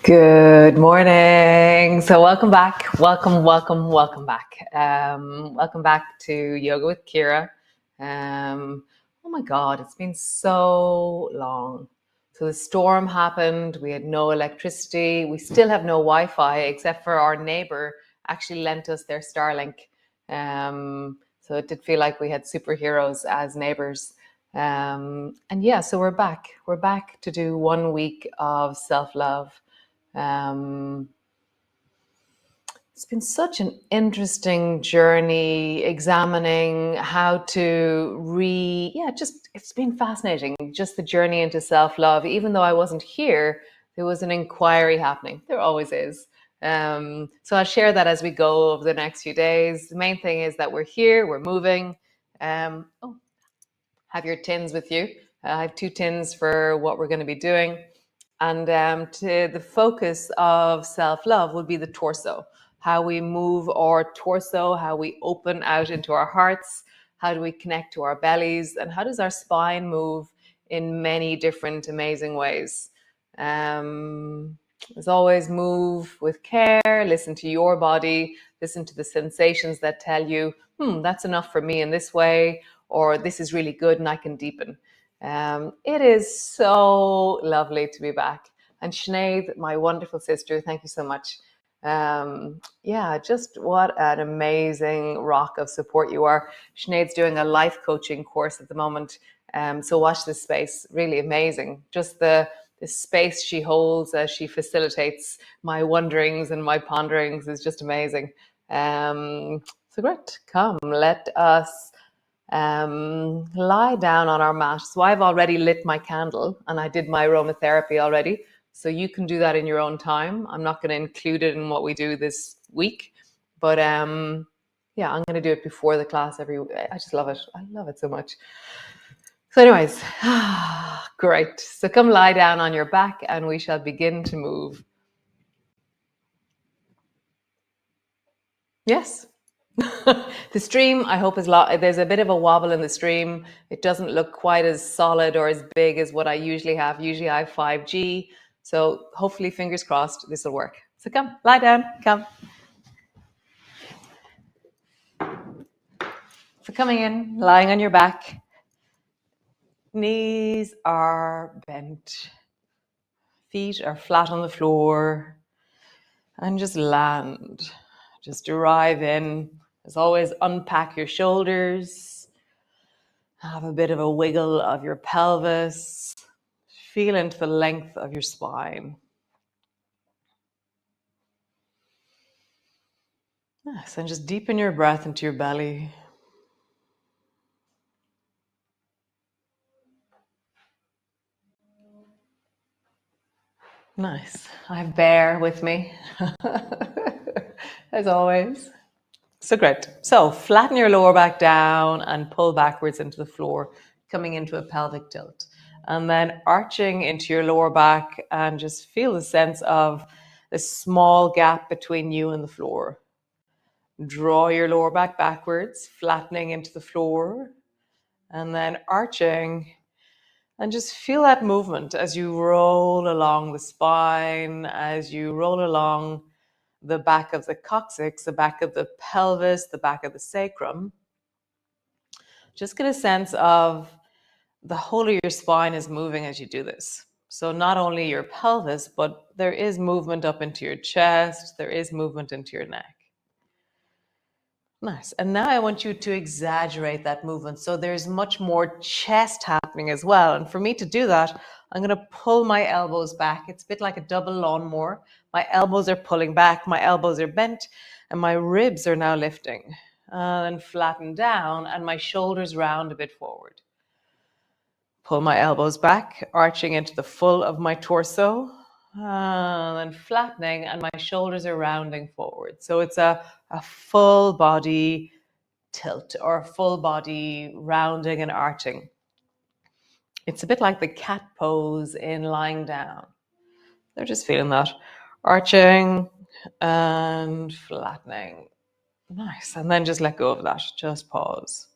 Good morning. So welcome back. Welcome back. Welcome back to Yoga with Ciara. Oh my God, it's been so long. So the storm happened. We had no electricity. We still have no Wi-Fi, except for our neighbor actually lent us their Starlink. So it did feel like we had superheroes as neighbors. And yeah, so we're back. We're back to do 1 week of self-love. um, it's been such an interesting journey examining how to it's been fascinating, just the journey into self-love. Even though I wasn't here, there was an inquiry happening. There always is. So I'll share that as we go over the next few days. The main thing is that we're here, we're moving. Have your tins with you. I have 2 tins for what we're going to be doing. And to the focus of self-love will be the torso, how we move our torso, how we open out into our hearts, how do we connect to our bellies, and how does our spine move in many different amazing ways. As always, move with care, listen to your body, listen to the sensations that tell you, that's enough for me in this way, or this is really good and I can deepen. It is so lovely to be back. And Sinead, my wonderful sister, thank you so much. Yeah, just what an amazing rock of support you are. Sinead's doing a life coaching course at the moment. So watch this space, really amazing. Just the space she holds as she facilitates my wonderings and my ponderings is just amazing. So great, come, let us lie down on our mat. So I've already lit my candle and I did my aromatherapy already. So you can do that in your own time. I'm not going to include it in what we do this week, but yeah, I'm going to do it before the class every week. I just love it. I love it so much. So anyways, great. So come lie down on your back and we shall begin to move. Yes. The stream, I hope, there's a bit of a wobble in the stream. It doesn't look quite as solid or as big as what I usually have. Usually I have 5G. So hopefully, fingers crossed, this will work. So come, lie down, come. So coming in, lying on your back. Knees are bent. Feet are flat on the floor. And just land. Just arrive in. As always, unpack your shoulders. Have a bit of a wiggle of your pelvis. Feel into the length of your spine. Nice, and just deepen your breath into your belly. Nice. I have Bear with me, as always. So great. So flatten your lower back down and pull backwards into the floor, coming into a pelvic tilt. And then arching into your lower back and just feel the sense of the small gap between you and the floor. Draw your lower back backwards, flattening into the floor, and then arching. And just feel that movement as you roll along the spine, as you roll along the back of the coccyx, the back of the pelvis, the back of the sacrum. Just get a sense of the whole of your spine is moving as you do this. So not only your pelvis, but there is movement up into your chest, there is movement into your neck. Nice. And now I want you to exaggerate that movement. So there's much more chest happening as well. And for me to do that, I'm going to pull my elbows back. It's a bit like a double lawnmower. My elbows are pulling back, my elbows are bent, and my ribs are now lifting. And flatten down, and my shoulders round a bit forward. Pull my elbows back, arching into the full of my torso. And then flattening, and my shoulders are rounding forward. So it's a full body tilt or a full body rounding and arching. It's a bit like the cat pose in lying down. They're just feeling that. Arching and flattening. Nice. And then just let go of that. Just pause.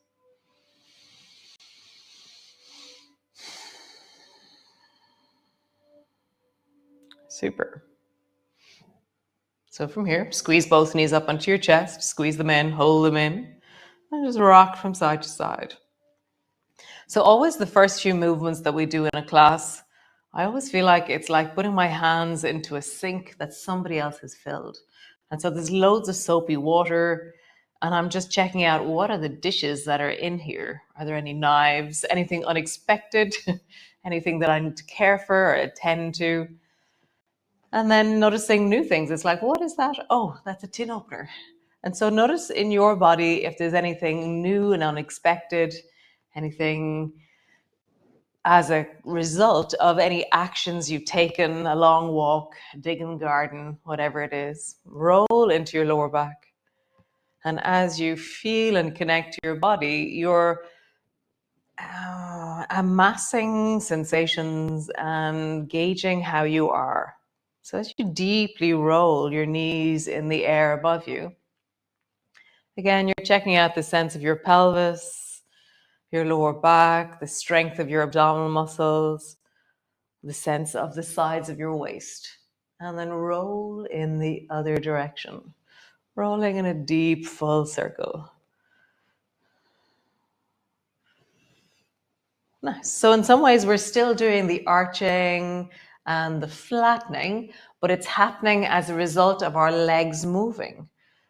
Super. So from here, squeeze both knees up onto your chest, squeeze them in, hold them in, and just rock from side to side. So always the first few movements that we do in a class, I always feel like it's like putting my hands into a sink that somebody else has filled. And so there's loads of soapy water, and I'm just checking out what are the dishes that are in here. Are there any knives, anything unexpected, anything that I need to care for or attend to? And then noticing new things. It's like, what is that? Oh, that's a tin opener. And so notice in your body if there's anything new and unexpected, anything as a result of any actions you've taken, a long walk, digging the garden, whatever it is. Roll into your lower back. And as you feel and connect to your body, you're amassing sensations and gauging how you are. So as you deeply roll your knees in the air above you, again, you're checking out the sense of your pelvis, your lower back, the strength of your abdominal muscles, the sense of the sides of your waist. And then roll in the other direction, rolling in a deep full circle. Nice. So in some ways, we're still doing the arching and the flattening, but it's happening as a result of our legs moving.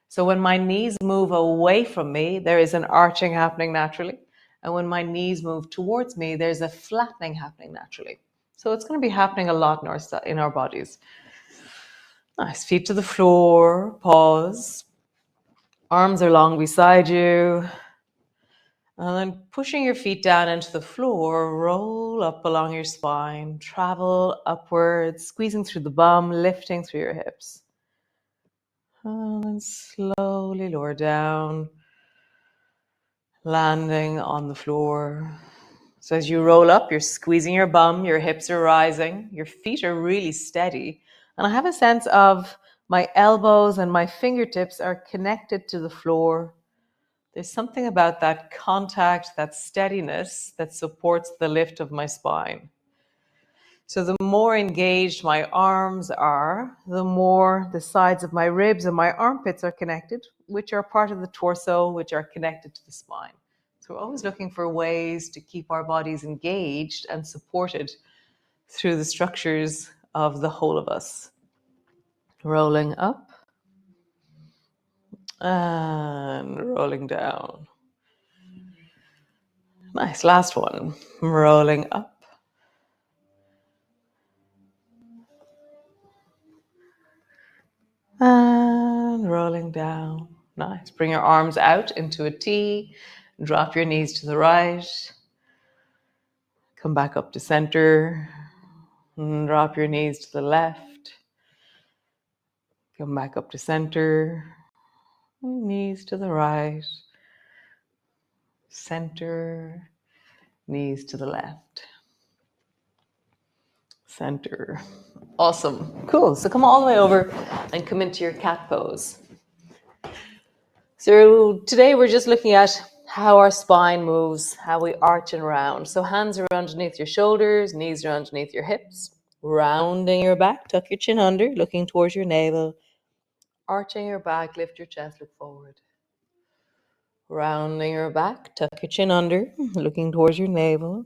So when my knees move away from me, there is an arching happening naturally. And when my knees move towards me, there's a flattening happening naturally. So it's going to be happening a lot in our bodies. Nice. Feet to the floor. Pause. Arms are long beside you. And then pushing your feet down into the floor, roll up along your spine, travel upwards, squeezing through the bum, lifting through your hips. And then slowly lower down, landing on the floor. So as you roll up, you're squeezing your bum, your hips are rising, your feet are really steady. And I have a sense of my elbows and my fingertips are connected to the floor. There's something about that contact, that steadiness that supports the lift of my spine. So the more engaged my arms are, the more the sides of my ribs and my armpits are connected, which are part of the torso, which are connected to the spine. So we're always looking for ways to keep our bodies engaged and supported through the structures of the whole of us. Rolling up and rolling down. Nice, last one. Rolling up and rolling down. Nice. Bring your arms out into a T. Drop your knees to the right. Come back up to center. And drop your knees to the left. Come back up to center. Knees to the right. Center. Knees to the left. Center. Awesome. Cool. So come all the way over and come into your cat pose. So today we're just looking at how our spine moves, how we arch and round. So hands are underneath your shoulders, knees are underneath your hips, rounding your back, tuck your chin under, looking towards your navel, arching your back, lift your chest, look forward. Rounding your back, tuck your chin under, looking towards your navel,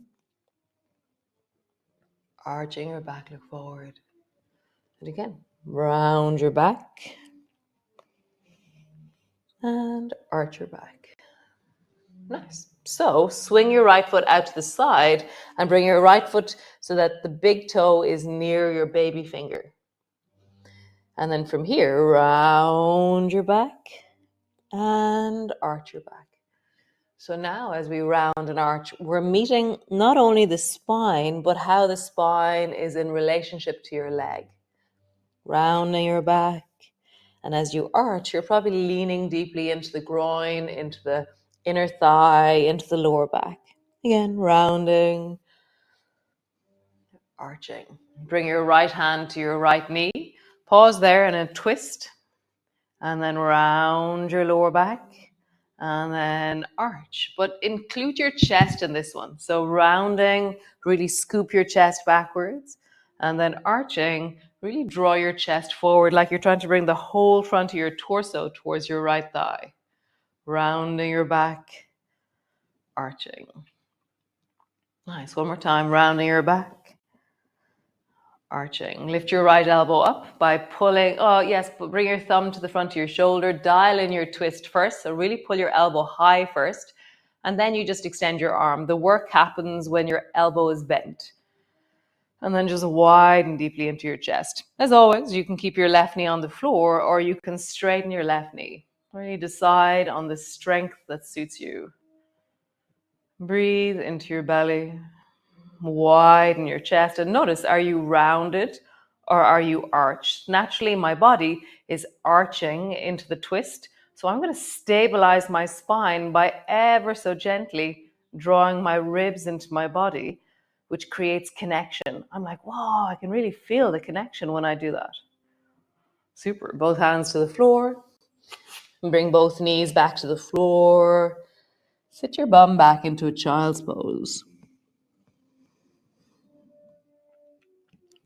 arching your back, look forward. And again, round your back and arch your back. Nice. So swing your right foot out to the side and bring your right foot so that the big toe is near your baby finger. And then from here, round your back and arch your back. So now as we round and arch, we're meeting not only the spine, but how the spine is in relationship to your leg. Rounding your back. And as you arch, you're probably leaning deeply into the groin, into the inner thigh, into the lower back. Again, rounding, arching. Bring your right hand to your right knee. Pause there and a twist. And then round your lower back. And then arch. But include your chest in this one. So rounding, really scoop your chest backwards. And then arching, really draw your chest forward like you're trying to bring the whole front of your torso towards your right thigh. Rounding your back, arching. Nice. One more time, rounding your back, arching. Lift your right elbow up by pulling, oh yes, bring your thumb to the front of your shoulder, dial in your twist first. So really pull your elbow high first, and then you just extend your arm. The work happens when your elbow is bent. And then just widen deeply into your chest. As always, you can keep your left knee on the floor or you can straighten your left knee. Really decide on the strength that suits you. Breathe into your belly. Widen your chest and notice, are you rounded or are you arched? Naturally, my body is arching into the twist. So I'm going to stabilize my spine by ever so gently drawing my ribs into my body, which creates connection. I'm like, wow, I can really feel the connection when I do that. Super. Both hands to the floor. Bring both knees back to the floor. Sit your bum back into a child's pose.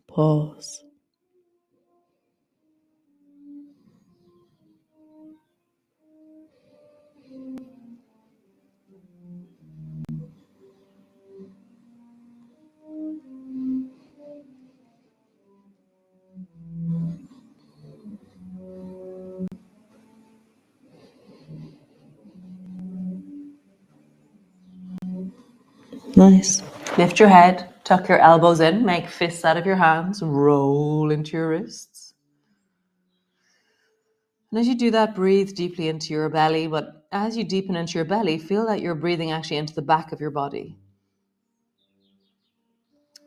Pause. Nice. Lift your head, tuck your elbows in, make fists out of your hands, roll into your wrists. And as you do that, breathe deeply into your belly. But as you deepen into your belly, feel that you're breathing actually into the back of your body.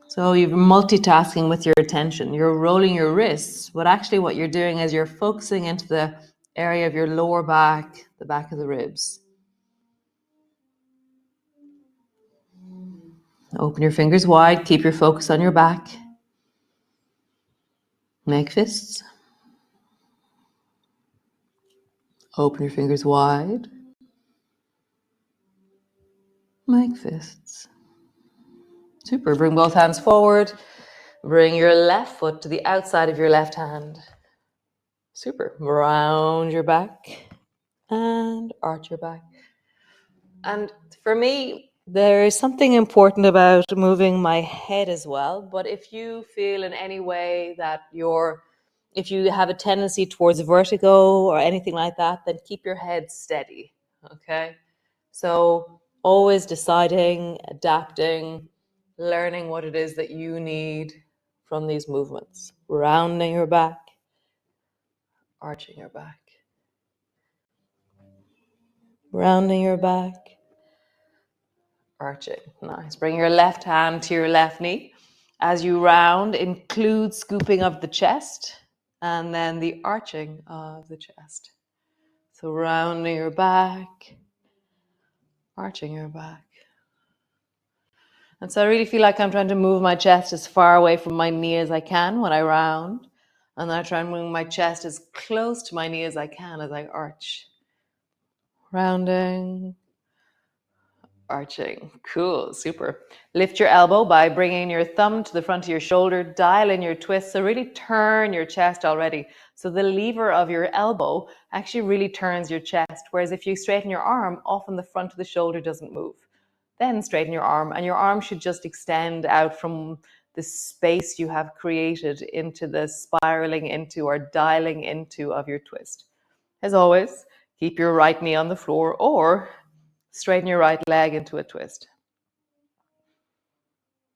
So you're multitasking with your attention. You're rolling your wrists, but actually what you're doing is you're focusing into the area of your lower back, the back of the ribs. Open your fingers wide, keep your focus on your back. Make fists. Open your fingers wide. Make fists. Super. Bring both hands forward. Bring your left foot to the outside of your left hand. Super. Round your back and arch your back. And for me, there is something important about moving my head as well. But if you feel in any way that if you have a tendency towards vertigo or anything like that, then keep your head steady. Okay. So always deciding, adapting, learning what it is that you need from these movements. Rounding your back, arching your back. Rounding your back, arching. Nice. Bring your left hand to your left knee. As you round, include scooping of the chest and then the arching of the chest. So rounding your back, arching your back. And so I really feel like I'm trying to move my chest as far away from my knee as I can when I round. And then I try and bring my chest as close to my knee as I can as I arch. Rounding, arching. Cool, super. Lift your elbow by bringing your thumb to the front of your shoulder, dial in your twist. So really turn your chest already. So the lever of your elbow actually really turns your chest. Whereas if you straighten your arm, often the front of the shoulder doesn't move. Then straighten your arm, and your arm should just extend out from the space you have created into the spiraling into or dialing into of your twist. As always, keep your right knee on the floor or straighten your right leg into a twist.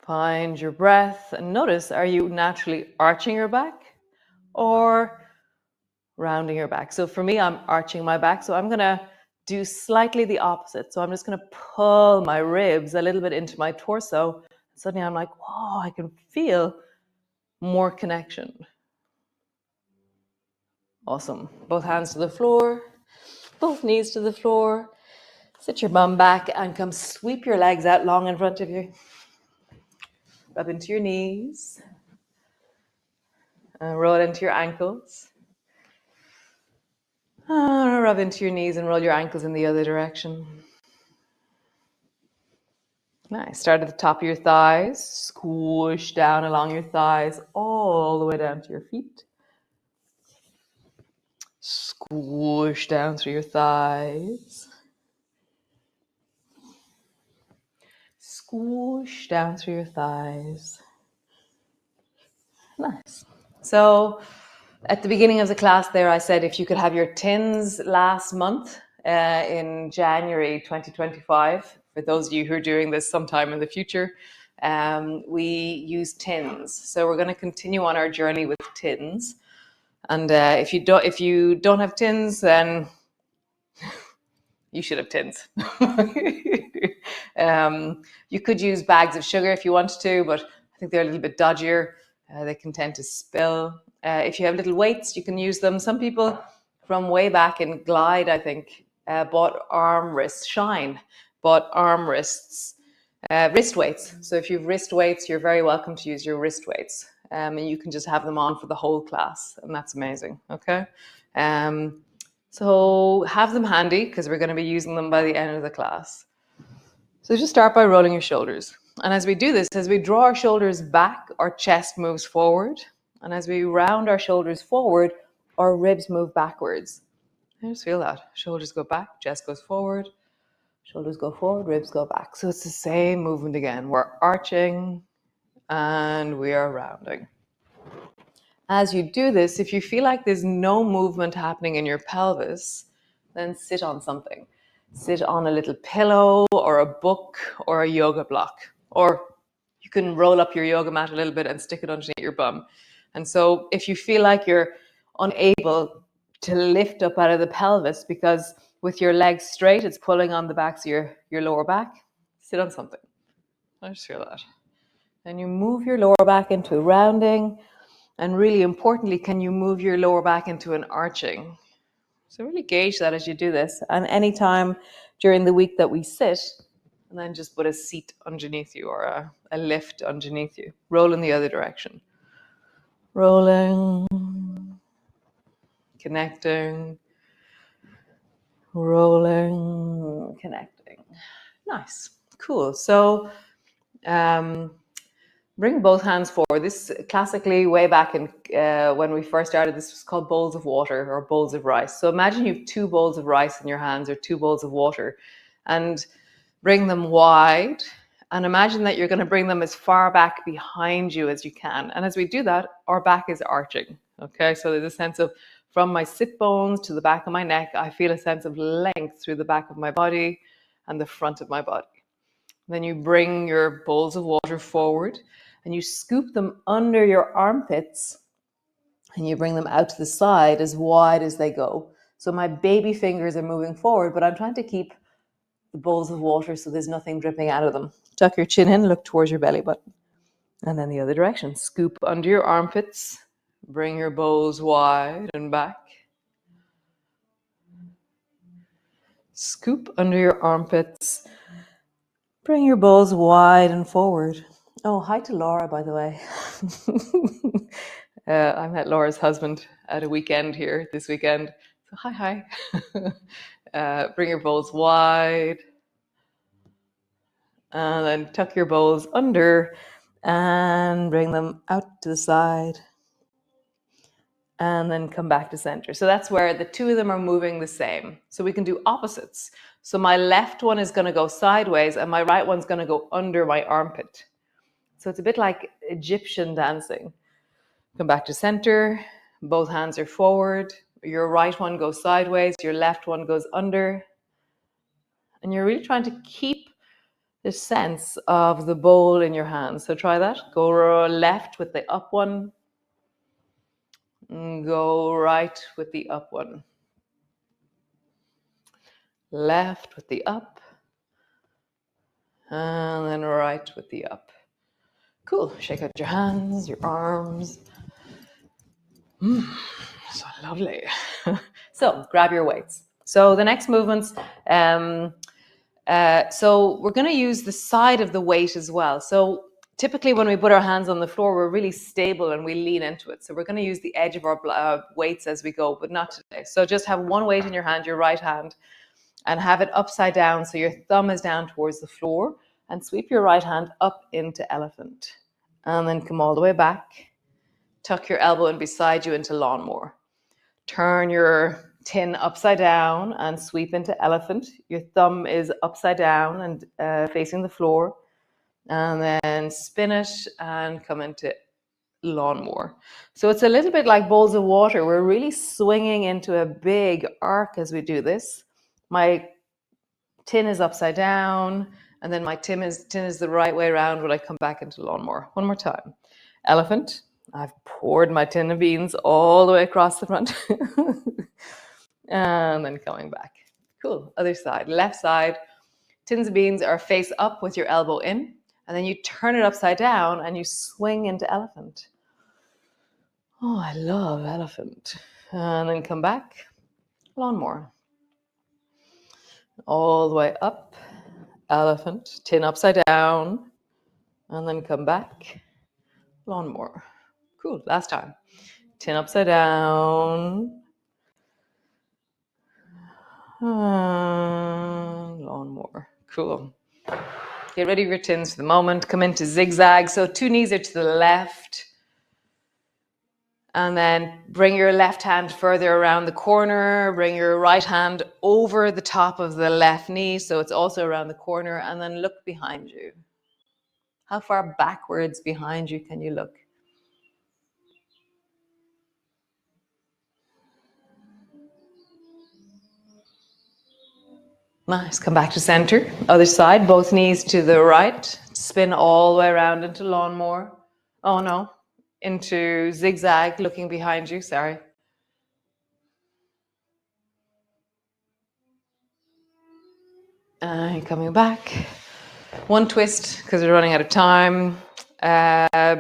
Find your breath and notice, are you naturally arching your back or rounding your back? So for me, I'm arching my back. So I'm going to do slightly the opposite. So I'm just going to pull my ribs a little bit into my torso. Suddenly I'm like, whoa, I can feel more connection. Awesome. Both hands to the floor, both knees to the floor. Sit your bum back and come sweep your legs out long in front of you. Rub into your knees. Roll into your ankles. Rub into your knees and roll your ankles in the other direction. Nice. Start at the top of your thighs, squish down along your thighs, all the way down to your feet. Squish down through your thighs. Squish down through your thighs. Nice. So at the beginning of the class there, I said if you could have your tins last month in January 2025, for those of you who are doing this sometime in the future, we use tins. So we're going to continue on our journey with tins. And if you don't have tins, then you should have tins. You could use bags of sugar if you wanted to, but I think they're a little bit dodgier. They can tend to spill. If you have little weights, you can use them. Some people from way back in Glide, I think, bought wrist weights. So if you have wrist weights, you're very welcome to use your wrist weights. And you can just have them on for the whole class. And that's amazing. Okay. So have them handy because we're going to be using them by the end of the class. So just start by rolling your shoulders. And as we do this, as we draw our shoulders back, our chest moves forward. And as we round our shoulders forward, our ribs move backwards. I just feel that. Shoulders go back, chest goes forward. Shoulders go forward, ribs go back. So it's the same movement again. We're arching and we are rounding. As you do this, if you feel like there's no movement happening in your pelvis, then sit on something. Sit on a little pillow or a book or a yoga block. Or you can roll up your yoga mat a little bit and stick it underneath your bum. And so if you feel like you're unable to lift up out of the pelvis because with your legs straight, it's pulling on the backs of your lower back, sit on something. I just feel that. And you move your lower back into rounding. And really importantly, can you move your lower back into an arching? So really gauge that as you do this. And anytime during the week that we sit, and then just put a seat underneath you or a lift underneath you. Roll in the other direction. Rolling, connecting, rolling, connecting. Nice. Cool. So bring both hands forward. This classically, way back in when we first started, this was called bowls of water or bowls of rice. So imagine you have 2 bowls of rice in your hands or 2 bowls of water, and bring them wide. And imagine that you're going to bring them as far back behind you as you can. And as we do that, our back is arching. Okay, so there's a sense of from my sit bones to the back of my neck, I feel a sense of length through the back of my body and the front of my body. Then you bring your bowls of water forward and you scoop them under your armpits and you bring them out to the side as wide as they go. So my baby fingers are moving forward, but I'm trying to keep the bowls of water so there's nothing dripping out of them. Tuck your chin in, look towards your belly button. And then the other direction. Scoop under your armpits, bring your bowls wide and back. Scoop under your armpits, bring your bowls wide and forward. Oh, hi to Laura, by the way. I met Laura's husband at a weekend here this weekend. So hi. Bring your bowls wide. And then tuck your bowls under and bring them out to the side. And then come back to center. So that's where the 2 of them are moving the same. So we can do opposites. So my left one is going to go sideways and my right one's going to go under my armpit. So it's a bit like Egyptian dancing. Come back to center. Both hands are forward. Your right one goes sideways. Your left one goes under. And you're really trying to keep the sense of the bowl in your hand. So try that. Go left with the up one. Go right with the up one. Left with the up. And then right with the up. Cool. Shake out your hands, your arms. So lovely. So grab your weights. So the next movements, so we're going to use the side of the weight as well. So typically when we put our hands on the floor, we're really stable and we lean into it. So we're going to use the edge of our weights as we go, but not today. So just have one weight in your hand, your right hand, and have it upside down. So your thumb is down towards the floor and sweep your right hand up into elephant. And then come all the way back. Tuck your elbow in beside you into lawnmower. Turn your tin upside down and sweep into elephant. Your thumb is upside down and facing the floor. And then spin it and come into lawnmower. So it's a little bit like bowls of water. We're really swinging into a big arc as we do this. My tin is upside down, and then my tin is the right way around when I come back into lawnmower. One more time. Elephant. I've poured my tin of beans all the way across the front. And then coming back. Cool. Other side. Left side. Tins of beans are face up with your elbow in, and then you turn it upside down and you swing into elephant. Oh, I love elephant. And then come back. Lawnmower. All the way up. Elephant. Tin upside down. And then come back. Lawnmower. Cool. Last time. Tin upside down. Lawnmower. Cool. Get ready for your tins for the moment. Come into zigzag. So 2 knees are to the left. And then bring your left hand further around the corner. Bring your right hand over the top of the left knee, so it's also around the corner. And then look behind you. How far backwards behind you can you look? Nice. Come back to center. Other side, both knees to the right. Spin all the way around into lawnmower. Oh no. Into zigzag, looking behind you. Sorry. And coming back. One twist, because we're running out of time.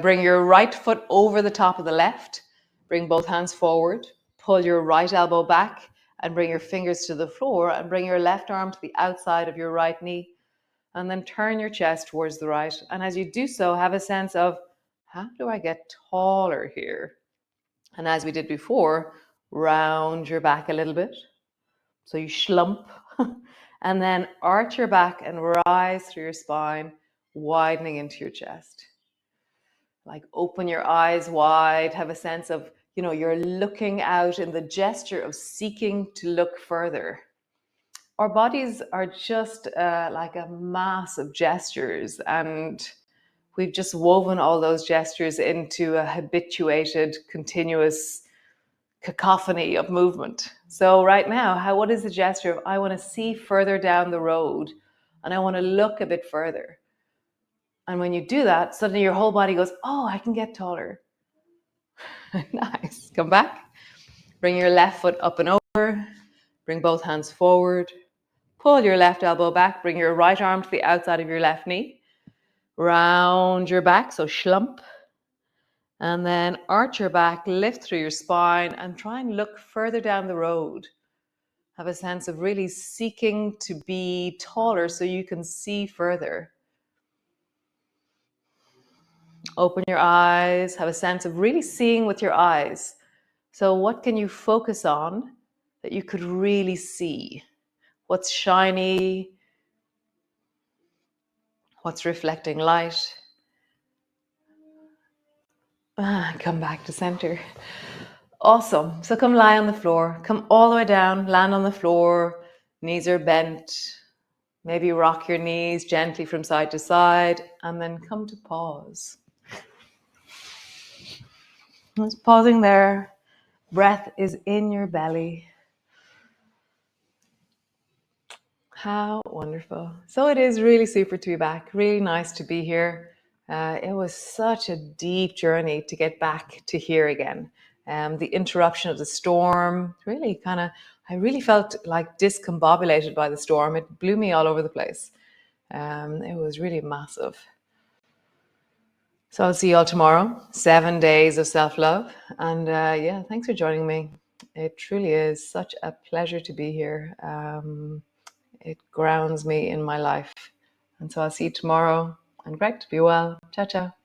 Bring your right foot over the top of the left. Bring both hands forward. Pull your right elbow back and bring your fingers to the floor and bring your left arm to the outside of your right knee. And then turn your chest towards the right. And as you do so, have a sense of, how do I get taller here? And as we did before, round your back a little bit. So you slump and then arch your back and rise through your spine, widening into your chest. Like open your eyes wide, have a sense of, you're looking out in the gesture of seeking to look further. Our bodies are just like a mass of gestures, and we've just woven all those gestures into a habituated, continuous cacophony of movement. So right now, what is the gesture of, I want to see further down the road and I want to look a bit further. And when you do that, suddenly your whole body goes, oh, I can get taller. Nice. Come back. Bring your left foot up and over. Bring both hands forward. Pull your left elbow back. Bring your right arm to the outside of your left knee. Round your back, so slump. And then arch your back, lift through your spine, and try and look further down the road. Have a sense of really seeking to be taller so you can see further. Open your eyes, have a sense of really seeing with your eyes. So what can you focus on that you could really see? What's shiny? What's reflecting light? Come back to center. Awesome. So come lie on the floor. Come all the way down, land on the floor. Knees are bent. Maybe rock your knees gently from side to side, and then come to pause. Just pausing there. Breath is in your belly. How wonderful. So it is really super to be back. Really nice to be here. It was such a deep journey to get back to here again. The interruption of the storm really I really felt like discombobulated by the storm. It blew me all over the place. It was really massive. So I'll see you all tomorrow. 7 days of self-love. And thanks for joining me. It truly is such a pleasure to be here. It grounds me in my life. And so I'll see you tomorrow. And Greg, be well. Ciao, ciao.